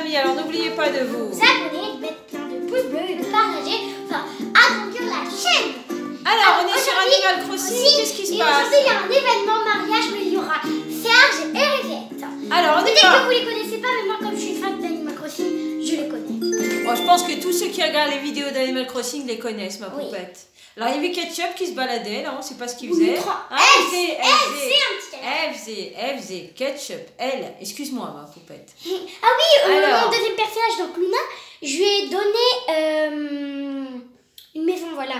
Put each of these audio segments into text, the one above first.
amis, alors n'oubliez pas de vous abonner, de mettre plein de pouces bleus et de partager, enfin agrandir la chaîne. Alors, on est sur Animal Crossing, qu'est-ce qui se passe? Aujourd'hui, il y a un événement mariage où il y aura Serge et Henriette. Alors, on y Peut-être va. que vous les connaissez pas, mais moi, comme je suis fan d'Animal Crossing, je les connais. Bon, je pense que tous ceux qui regardent les vidéos d'Animal Crossing les connaissent, ma Oui. poupette. Alors, il y avait Ketchup qui se baladait, là, on ne sait pas ce qu'il Oui, faisait. trois. Ah, Elle elle faisait Ketchup. Elle, excuse-moi, ma poupette. Ah oui, Alors. mon deuxième personnage, donc Luna, je lui ai donné une maison, voilà.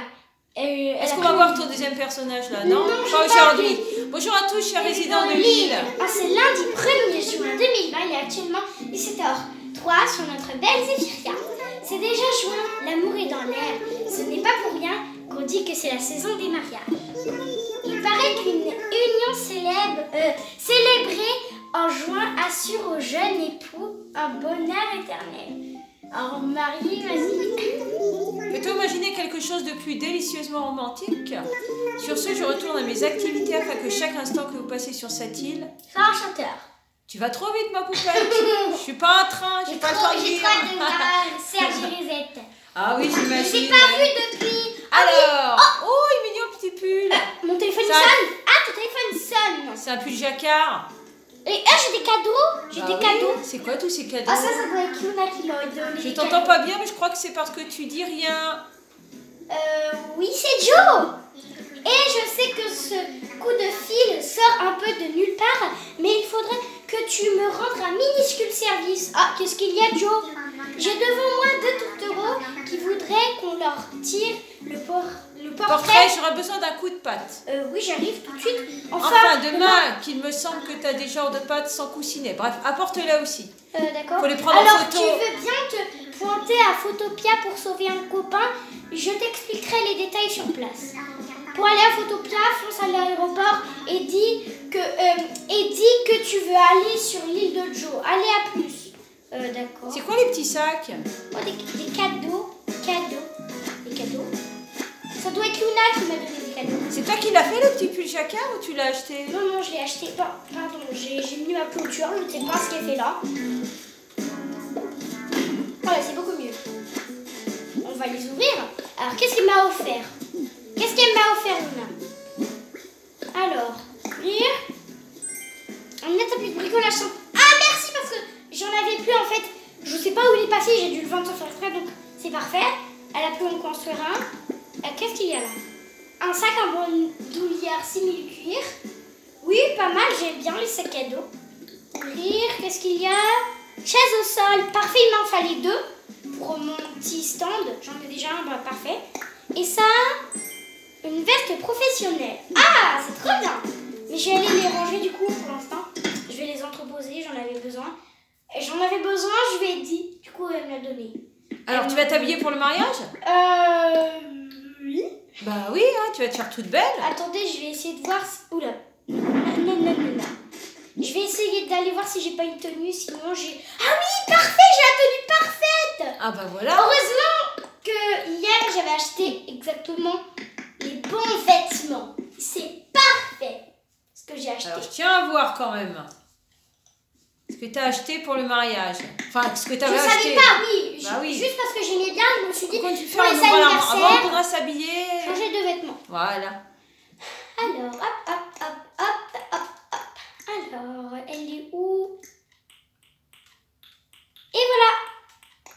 Est-ce qu'on va voir ton deuxième personnage, là? Non, Non, pas j'ai pas aujourd'hui. Bonjour à tous, chers résidents de Lille. Lille. Ah, c'est lundi 1er juin 2020, il est actuellement 17h03 sur notre belle Zéphyria. C'est déjà juin, l'amour est dans l'air. Ce n'est pas pour rien qu'on dit que c'est la saison des mariages. Il paraît qu'une union célébrée en juin assure aux jeunes époux un bonheur éternel. Alors Marie, vas-y. Peux-tu imaginer quelque chose de plus délicieusement romantique? Sur ce, je retourne à mes activités afin que chaque instant que vous passez sur cette île... Sois un chanteur. Tu vas trop vite, ma poupette. Je suis pas un train, j'ai pas le temps de J'ai lire. trop hâte de voir Serge et Lisette. Ah oui, Je j'imagine. l'ai pas vu depuis. Alors, oh, il est mignon, petit pull. Mon téléphone Ça- sonne. Ah, ton téléphone sonne. C'est un pull jacquard. Et j'ai des cadeaux. J'ai Bah des oui. cadeaux. C'est quoi tous ces cadeaux? Ah, ça doit être Luna qui m'a donné. Je des t'entends cadeaux. pas bien, mais je crois que c'est parce que tu dis rien. Oui, c'est Joe. Et je sais que ce coup de fil sort un peu de nulle part, mais il faudrait que tu me rendes un minuscule service. Ah, qu'est-ce qu'il y a, Joe? J'ai devant moi deux tourtereaux qui voudraient qu'on leur tire le Portrait, portrait. j'aurais besoin d'un coup de patte. Oui, j'arrive tout de suite. Enfin, demain, qu'il me semble que tu as des genres de pâtes sans coussinet. Bref, apporte-la aussi. D'accord. Faut les prendre en Alors, photo. tu veux bien te pointer à Photopia pour sauver un copain? Je t'expliquerai les détails sur place. Pour aller à Photopia, fonce à l'aéroport et dis que tu veux aller sur l'île de Joe. Allez, à plus. D'accord. C'est quoi les petits sacs? Oh, des cadeaux. Des cadeaux. Ça doit être Luna qui m'a donné des cadeaux. C'est toi qui l'as fait, le petit pull jacquard, ou tu l'as acheté? Non, je l'ai acheté. Pardon, j'ai mis ma clôture, je ne sais pas ce qu'elle fait là. Voilà, c'est beaucoup mieux. On va les ouvrir. Alors, qu'est-ce qu'il m'a offert? Qu'est-ce qu'elle m'a offert, Luna? Alors, ouvrir. Un tapis de bricolage simple. Ah, merci, parce que j'en avais plus en fait. Je sais pas où il est passé, j'ai dû le vendre sans faire exprès, donc c'est parfait. Elle a pu en construire un. Qu'est-ce qu'il y a là? Un sac en bandoulière simili-cuir. Oui, pas mal, j'aime bien les sacs à dos. Ouvrir, qu'est-ce qu'il y a? Chaise au sol, parfait, il m'en fallait deux pour mon petit stand. J'en ai déjà un, bah parfait. Et ça, une veste professionnelle. Ah, c'est trop bien. Mais je vais aller les ranger du coup pour l'instant. Je vais les entreposer, j'en avais besoin. Et j'en avais besoin, je lui ai dit. Du coup, elle me l'a donné. Alors, tu vas t'habiller pour le mariage? Oui. Bah oui, hein, tu vas te faire toute belle. Attendez, je vais essayer de voir si... Oula. Non. Je vais essayer d'aller voir si j'ai pas une tenue, sinon j'ai... Ah oui, parfait, j'ai la tenue parfaite. Ah bah voilà. Heureusement que hier, j'avais acheté exactement les bons vêtements. C'est parfait ce que j'ai acheté. Alors, je tiens à voir quand même. Ce que tu as acheté pour le mariage. Enfin, ce que tu Je avais savais acheté. pas, oui. Bah oui. Juste parce que j'aimais bien, je me suis dit, Quand tu pour fais les avant, on anniversaires, pourra s'habiller. changer de vêtements. Voilà. Alors, hop. Alors, elle est où? Et voilà.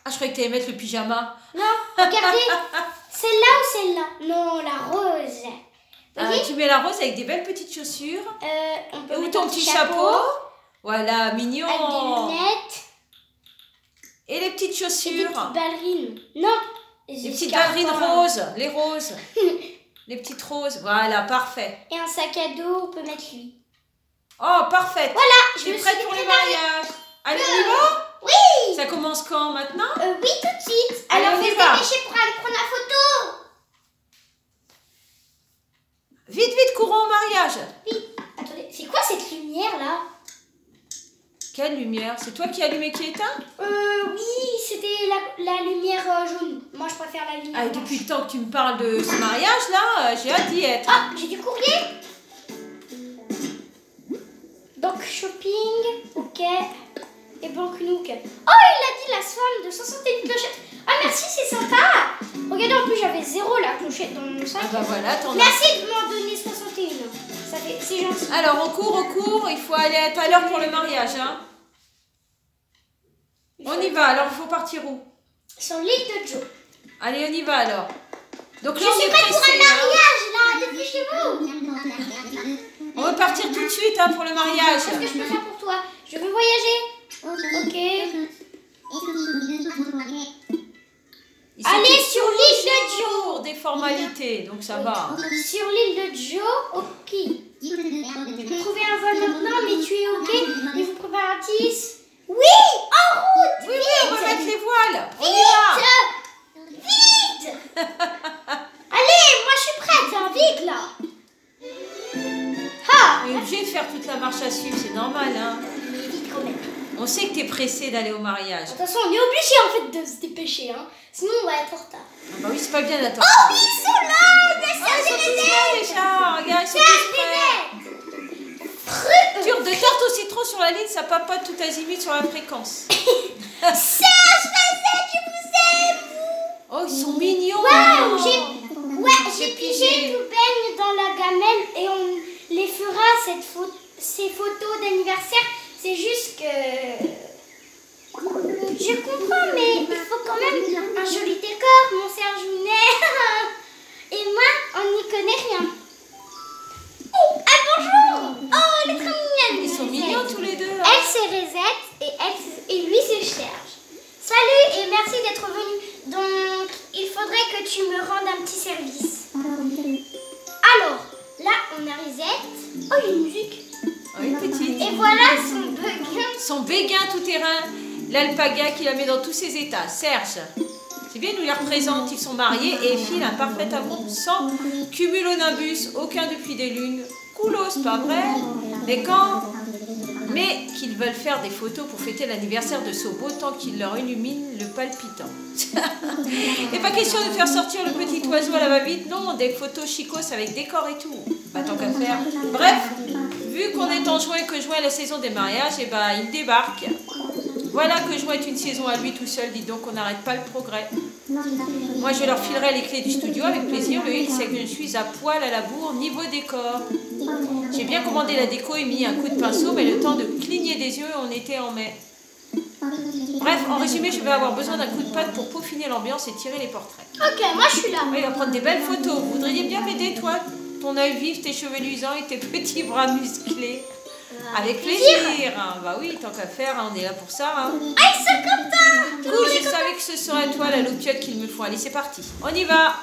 Ah, je croyais que tu allais mettre le pyjama. Non, regardez. Celle-là ou celle-là? Non, la rose. Vous voyez? Tu mets la rose avec des belles petites chaussures. On peut Ou mettre ton un petit chapeau. Voilà, mignon. avec des lunettes. Et les petites Et des chaussures. petites ballerines. Non. Les petites ballerines roses. Les roses. Les petites roses. Voilà, parfait. Et un sac à dos, on peut mettre lui. Oh, parfait. Voilà, je Tu es me prête suis pour le préparée. mariage? Allez, on y va? Oui. Ça commence quand maintenant? Oui, tout de suite. Allez, Alors, on faut y se va. dépêcher pour aller prendre la photo. Vite, courons au mariage. Oui. Attendez, c'est quoi cette lumière là? Quelle lumière? C'est toi qui as allumé, qui éteint? Oui, c'était la lumière jaune. Moi, je préfère la lumière Ah, blanche. depuis le temps que tu me parles de ce mariage là, j'ai hâte d'y être. Ah, j'ai du courrier. Donc, shopping, ok. et Bancnouk. Oh, il a dit la somme de 61 clochettes. Ah, merci, c'est sympa. Regardez, en plus, j'avais 0 la clochette dans mon sac. Ah bah voilà, t'en as. Merci de m'en donner 61. C'est gentil. Alors, on court, il faut aller à l'heure pour le mariage. Hein. On y va, alors il faut partir où? Sur l'île de Joe. Allez, on y va alors. Donc Je là, on suis est prête pour pressé, un mariage, là. Dépêchez-vous. hein. On va partir tout de suite hein, pour le mariage. Qu'est-ce que je peux faire pour toi? Je veux voyager. Ok. Il Allez s'occupe sur l'île de Joe. toujours des formalités, donc ça va. Sur l'île de Joe, ok. Trouvez un vol maintenant, mais tu es ok. Et vous préparatrices. Oui, en route. Oui, Vite. oui, on va mettre les voiles. On y va. Vite. Allez, moi je suis prête, hein, vite là. Ah. On est obligé de faire toute la marche à suivre, c'est normal. Hein. Vite quand même. On sait que tu es pressé d'aller au mariage. De toute façon, on est obligé en fait de se dépêcher, hein. Sinon on va être en retard. Ah bah oui, c'est pas bien d'attendre. Oh, ils sont là. Bien sûr, Ils sont c'est tous les là déjà. Regarde, ils sont tous prêts. Dur de tarte au citron sur la ligne, ça papote tout azimut sur la fréquence. Serge, Razette, je vous aime. Oh, ils sont mignons. Waouh, J'ai j'ai pigé. pigé tout baigne dans la gamelle et on les fera ces photos d'anniversaire. C'est juste que je comprends, mais il faut quand même un joli décor, mon Serge Jounet. Et moi, on n'y connaît rien. Oh, ah bonjour. Oh, elle est trop mignonne. Ils sont Razette. mignons tous les deux. hein. Elle c'est Razette et lui c'est Serge. Salut et merci d'être venu. Donc il faudrait que tu me rendes un petit service. Alors là on a Razette. Oh il y a une musique. Oh, une petite. Et voilà son bug. Son béguin tout terrain, l'alpaga qui la met dans tous ses états. Serge. C'est bien, il nous les représente. Ils sont mariés et filent un parfait amour sans cumulonimbus, aucun depuis des lunes. Coolos, pas vrai? Mais qu'ils veulent faire des photos pour fêter l'anniversaire de ce beau temps qui leur illumine le palpitant. Et pas question de faire sortir le petit oiseau à la va-vite, non, des photos chicos avec décor et tout. Pas tant qu'à faire. Bref, vu qu'on est en juin et que juin est la saison des mariages, et ben il débarque. Voilà que juin est une saison à lui tout seul, dis donc on n'arrête pas le progrès. Moi je leur filerai les clés du studio avec plaisir, le hic c'est que je suis à poil à la bourre niveau décor. J'ai bien commandé la déco et mis un coup de pinceau, mais le temps de cligner des yeux, on était en mai. Bref, en résumé, je vais avoir besoin d'un coup de patte pour peaufiner l'ambiance et tirer les portraits. Ok, moi je suis là. Oui, il va prendre des belles photos. Vous voudriez bien m'aider, toi? Ton œil vif, tes cheveux luisants et tes petits bras musclés. Avec plaisir. Bah oui, tant qu'à faire, on est là pour ça. Hein. Ah, ils sont contents. Cool, je savais que ce serait toi la loupiote qu'il me faut. Allez, c'est parti. On y va.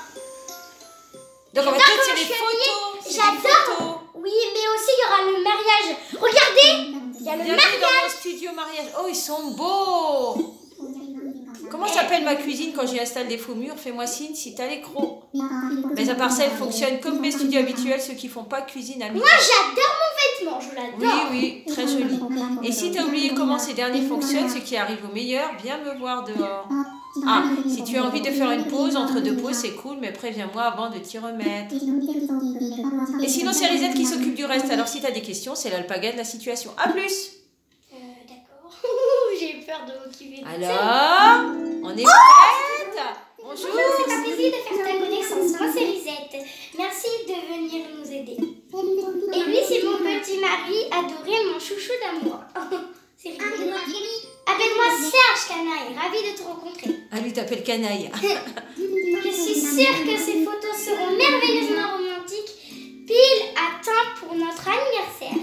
Donc on va peut-être tirer des photos. J'adore. Oui, mais aussi il y aura le mariage. Regardez, il y a le Bienvenue mariage. dans mon studio mariage. Oh, ils sont beaux. Comment s'appelle ma cuisine quand j'y installe des faux murs? Fais-moi signe si t'as les crocs. Mais à part ça, elle fonctionne comme mes studios habituels, ceux qui font pas cuisine à mi-temps. Moi j'adore mon vêtement, je l'adore. Oui, oui, très joli. Et si t'as oublié comment ces derniers fonctionnent, ce qui arrive au meilleur, viens me voir dehors. Ah, si tu as envie de faire une pause, entre deux pauses, c'est cool, mais préviens-moi avant de t'y remettre. Et sinon, c'est Razette qui s'occupe du reste, alors si t'as des questions, c'est l'alpaga de la situation. À plus. D'accord. J'ai eu peur de m'occuper de ça. Alors, on est prête? Bonjour. Bonjour, c'est un plaisir de faire ta connaissance. Moi, c'est Razette. Merci de venir nous aider. Et lui, c'est mon petit mari adoré, mon chouchou d'amour. C'est rigolo. Appelle-moi Serge Canaille, ravi de te rencontrer. Ah, lui t'appelle canaille. Je suis sûre que ces photos seront merveilleusement romantiques, pile à temps pour notre anniversaire.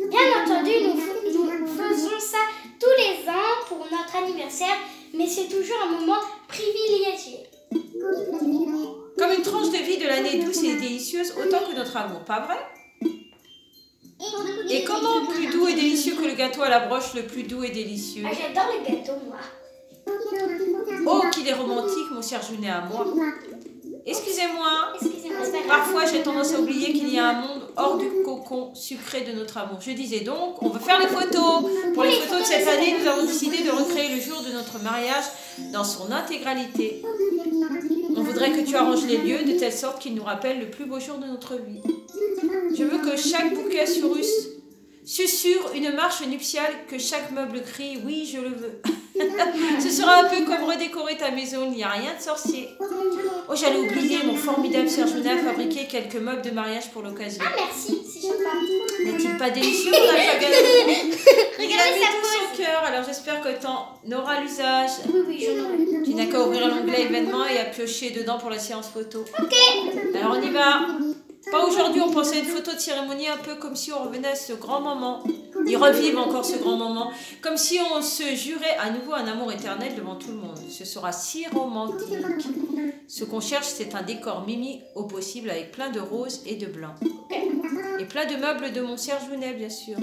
Bien entendu, nous faisons ça tous les ans pour notre anniversaire, mais c'est toujours un moment privilégié. Comme une tranche de vie de l'année douce et délicieuse, autant que notre amour, pas vrai? Et comment plus doux et délicieux que le gâteau à la broche, le plus doux et délicieux? Ah, j'adore les gâteaux, moi. Oh, qu'il est romantique, mon cher Junet à moi. Excusez-moi. Excusez-moi, c'est pas grave. Parfois, j'ai tendance à oublier qu'il y a un monde hors du cocon sucré de notre amour. Je disais donc, on veut faire les photos. Pour les photos de cette année, nous avons décidé de recréer le jour de notre mariage dans son intégralité. On voudrait que tu arranges les lieux de telle sorte qu'ils nous rappellent le plus beau jour de notre vie. Je veux que chaque bouquet Susurre une marche nuptiale que chaque meuble crie « Oui, je le veux ». Ce sera un peu comme redécorer ta maison, il n'y a rien de sorcier. Oh, j'allais oublier, mon formidable Serge Monin a fabriqué quelques meubles de mariage pour l'occasion. Ah merci, c'est sympa. N'est-il pas délicieux, Madame Pagano? Il a Regardez mis sa tout pose. son cœur, alors j'espère que t'en auras l'usage. Oui, j'en aurai. Tu n'as qu'à ouvrir l'onglet événements et à piocher dedans pour la séance photo. Ok. Alors on y va. Pas aujourd'hui, on pensait à une photo de cérémonie un peu comme si on revenait à ce grand moment. Y revivre encore ce grand moment. Comme si on se jurait à nouveau un amour éternel devant tout le monde. Ce sera si romantique. Ce qu'on cherche, c'est un décor mimi au possible avec plein de roses et de blanc. Et plein de meubles de mon Serge Jounet, bien sûr.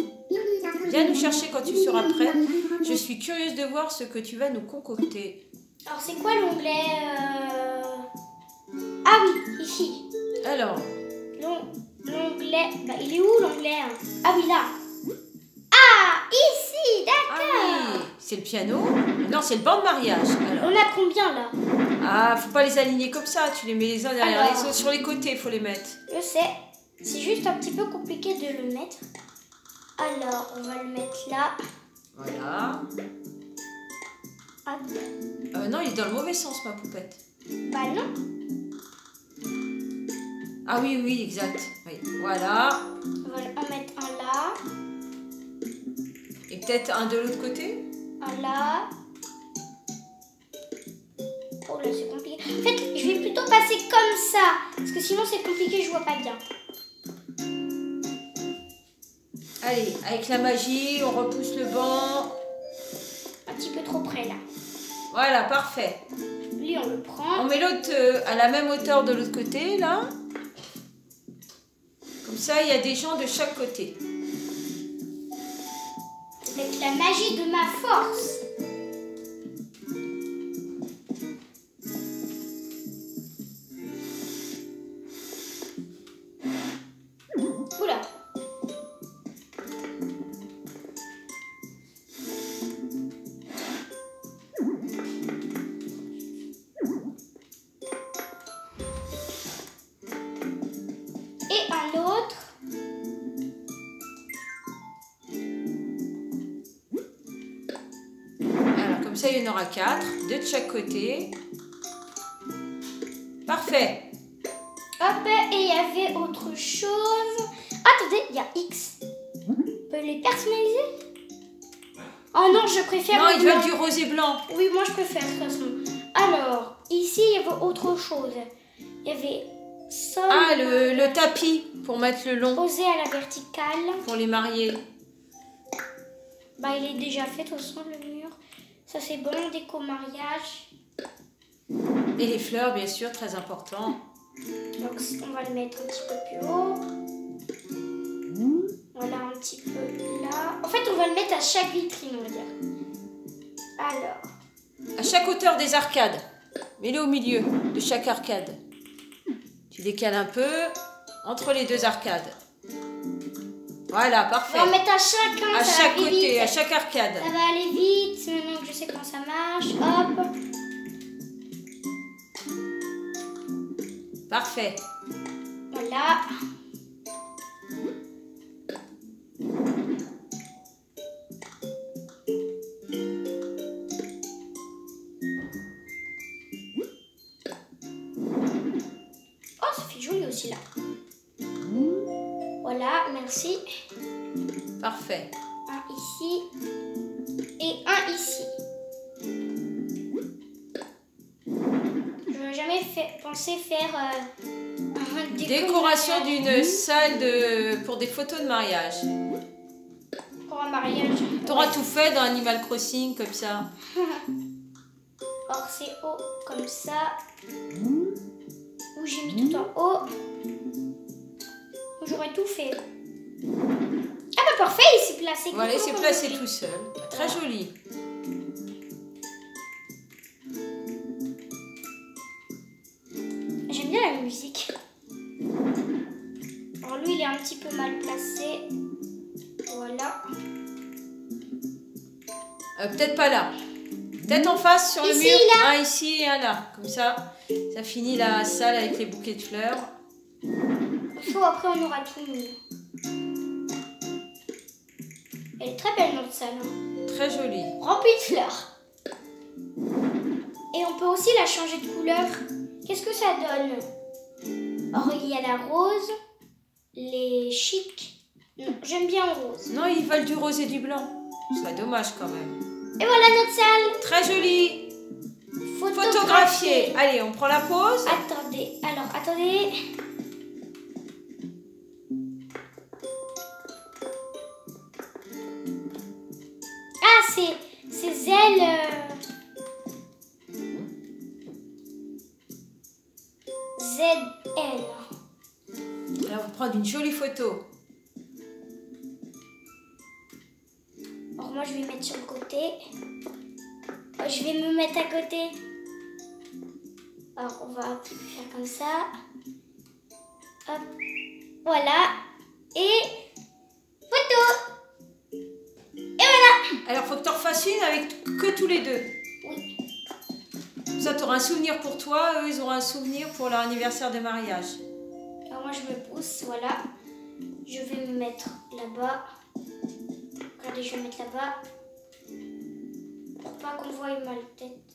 Viens nous chercher quand tu seras prêt. Je suis curieuse de voir ce que tu vas nous concocter. Alors c'est quoi l'onglet Ah oui, ici. Alors, L'onglet... Bah il est où l'onglet hein? Ah oui là. Ah, ici, ah d'accord. oui, c'est le piano. Non, c'est le banc de mariage. Alors. On a combien là? Ah, faut pas les aligner comme ça. Tu les mets les uns derrière Alors. les autres. Sur les côtés, faut les mettre. Je sais. C'est juste un petit peu compliqué de le mettre. Alors, on va le mettre là. Voilà. Hop. Non, il est dans le mauvais sens, ma poupette. Bah non. Ah oui, oui, exact. Oui. Voilà. On va en mettre un là. Et peut-être un de l'autre côté. Un là. Oh là, c'est compliqué. En fait, je vais plutôt passer comme ça. Parce que sinon, c'est compliqué, je vois pas bien. Allez, avec la magie, on repousse le banc. Un petit peu trop près là. Voilà, parfait. Lui, on le prend. On met l'autre à la même hauteur de l'autre côté, là. Comme ça, il y a des gens de chaque côté. Avec la magie de ma force. Oula. Et un autre. Voilà, comme ça, il y en aura 4, 2 de chaque côté. Parfait. Hop, et il y avait autre chose. Attendez, il y a X. On peut les personnaliser? Oh non, je préfère Non, le il blanc. veut du rose et blanc. Oui, moi je préfère de toute façon. Alors, ici il y avait autre chose. Il y avait sol Ah, le tapis pour mettre le long, posé à la verticale. pour les mariés. Bah, il est déjà fait de toute façon le mur. Ça c'est bon, déco mariage. Et les fleurs, bien sûr, très important. Donc on va le mettre un petit peu plus haut. Voilà, un petit peu là. En fait, on va le mettre à chaque vitrine, on va dire. Alors, À chaque hauteur des arcades. Mets-le au milieu de chaque arcade. Tu décales un peu entre les deux arcades. Voilà, parfait. on va mettre à chacun. À ça chaque va aller côté, vite. à chaque arcade. Ça va aller vite, maintenant que je sais comment ça marche. Hop. Parfait. Voilà. Oh, ça fait joli aussi là. Voilà, merci. Parfait. Un ici et un ici. Je n'ai jamais pensé faire un Décoration d'une salle pour des photos de mariage. pour un mariage. T'auras tout fait dans Animal Crossing comme ça. Or c'est haut comme ça. Où j'ai mis tout en haut. Où j'aurais tout fait. Ah bah parfait, il s'est placé. Voilà, il s'est complètement placé comme tout seul. Très joli. J'aime bien la musique. Alors lui, il est un petit peu mal placé. Voilà. Peut-être pas là. Peut-être en face sur le Ici, mur. là. Un ici et un là. Comme ça, ça finit la salle avec les bouquets de fleurs. Faut après on aura tout mis. Elle est très belle notre salle. Hein. Très jolie. Remplie de fleurs. Et on peut aussi la changer de couleur. Qu'est-ce que ça donne? Alors, il y a la rose, les chics. Non, j'aime bien le rose. Non, ils veulent du rose et du blanc. Ce serait dommage quand même. Et voilà notre salle. Très jolie. Photographiée. Photographiée. Allez, on prend la pause. Attendez, alors attendez. Ah, ces ailes. ZL. Alors, on va prendre une jolie photo. Alors moi, je vais mettre sur le côté. Je vais me mettre à côté. Alors, on va faire comme ça. Hop. Voilà. Et photo. Et voilà. Alors, faut que tu en refasses une avec que tous les deux. Oui. Ça, tu auras un souvenir pour toi. Eux, ils auront un souvenir pour leur anniversaire de mariage. Alors moi, je me pousse. Voilà. Je vais me mettre là-bas. Regardez, je vais me mettre là-bas. Pour pas qu'on voie ma tête.